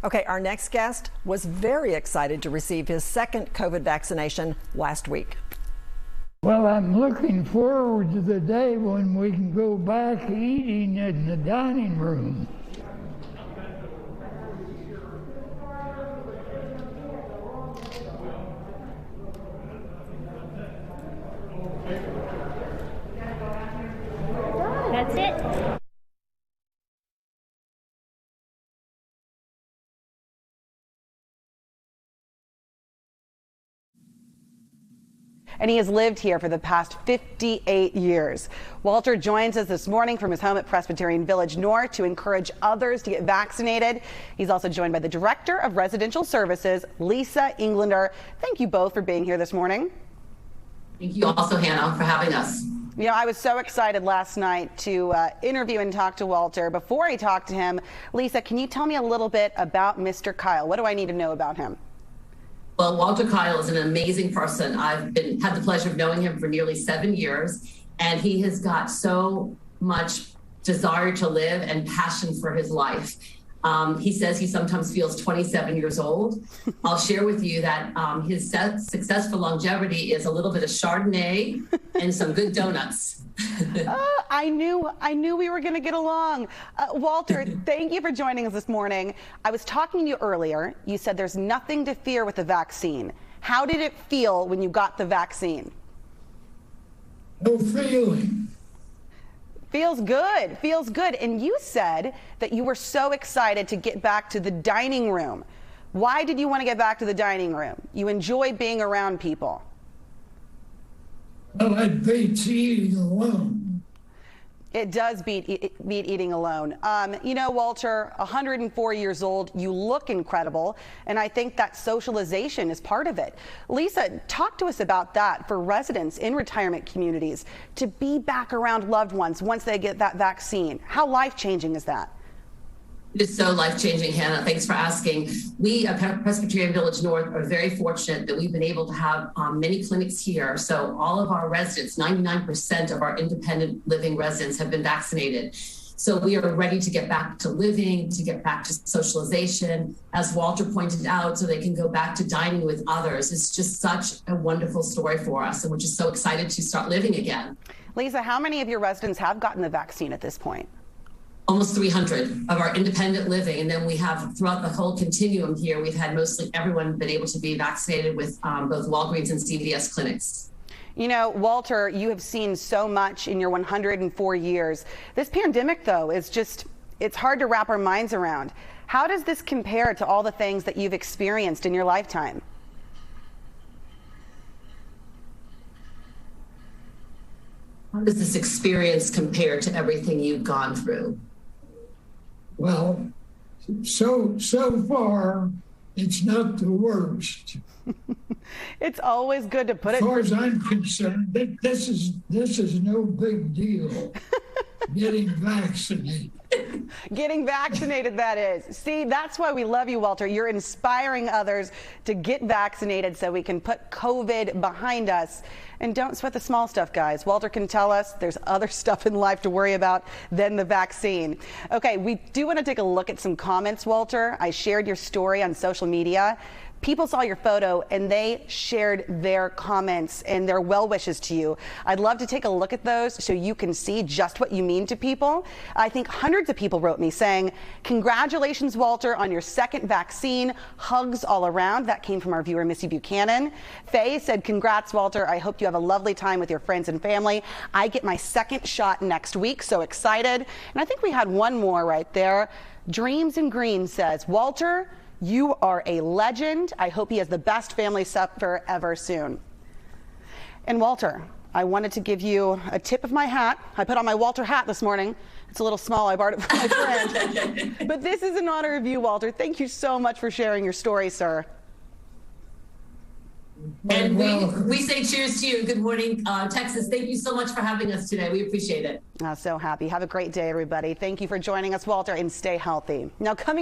Okay, our next guest was very excited to receive his second COVID vaccination last week. Well, I'm looking forward to the day when we can go back eating in the dining room. That's it. And he has lived here for the past 58 years. Walter joins us this morning from his home at Presbyterian Village North to encourage others to get vaccinated. He's also joined by the Director of Residential Services, Lisa Englander. Thank you both for being here this morning. Thank you also, Hannah, for having us. You know, I was so excited last night to interview and talk to Walter. Before I talk to him, Lisa, can you tell me a little bit about Mr. Kyle? What do I need to know about him? Well, Walter Kyle is an amazing person. I've had the pleasure of knowing him for nearly 7 years, and he has got so much desire to live and passion for his life. He says he sometimes feels 27 years old. I'll share with you that his success for longevity is a little bit of Chardonnay and some good donuts. I knew we were going to get along. Walter, thank you for joining us this morning. I was talking to you earlier. You said there's nothing to fear with the vaccine. How did it feel when you got the vaccine? No feeling. Feels good. Feels good. And you said that you were so excited to get back to the dining room. Why did you want to get back to the dining room? You enjoy being around people. Well, I'd beat eating alone. It does beat eating alone. You know, Walter, 104 years old, you look incredible, and I think that socialization is part of it. Lisa, talk to us about that for residents in retirement communities to be back around loved ones once they get that vaccine. How life-changing is that? It is so life-changing, Hannah. Thanks for asking. We at Presbyterian Village North are very fortunate that we've been able to have many clinics here. So all of our residents, 99% of our independent living residents have been vaccinated. So we are ready to get back to living, to get back to socialization, as Walter pointed out, so they can go back to dining with others. It's just such a wonderful story for us, and we're just so excited to start living again. Lisa, how many of your residents have gotten the vaccine at this point? Almost 300 of our independent living. And then we have throughout the whole continuum here, we've had mostly everyone been able to be vaccinated with both Walgreens and CVS clinics. You know, Walter, you have seen so much in your 104 years. This pandemic, though, is just, it's hard to wrap our minds around. How does this compare to all the things that you've experienced in your lifetime? How does this experience compare to everything you've gone through? Well, so far, it's not the worst. It's always good to put it. As far as I'm concerned, this is no big deal. Getting vaccinated. Getting vaccinated, that is. See, that's why we love you, Walter. You're inspiring others to get vaccinated so we can put COVID behind us. And don't sweat the small stuff, guys. Walter can tell us there's other stuff in life to worry about than the vaccine. Okay, we do want to take a look at some comments, Walter. I shared your story on social media. People saw your photo and they shared their comments and their well wishes to you. I'd love to take a look at those so you can see just what you mean to people. I think hundreds of people wrote me saying, congratulations, Walter, on your second vaccine. Hugs all around. That came from our viewer, Missy Buchanan. Faye said, congrats, Walter. I hope you have a lovely time with your friends and family. I get my second shot next week. So excited. And I think we had one more right there. Dreams in Green says, Walter, you are a legend. I hope he has the best family supper ever soon. And Walter, I wanted to give you a tip of my hat. I put on my Walter hat this morning. It's a little small. I borrowed it from my friend. But this is in honor of you, Walter. Thank you so much for sharing your story, sir. And we say cheers to you. Good morning, Texas. Thank you so much for having us today. We appreciate it. So happy. Have a great day, everybody. Thank you for joining us, Walter, and stay healthy. Now, coming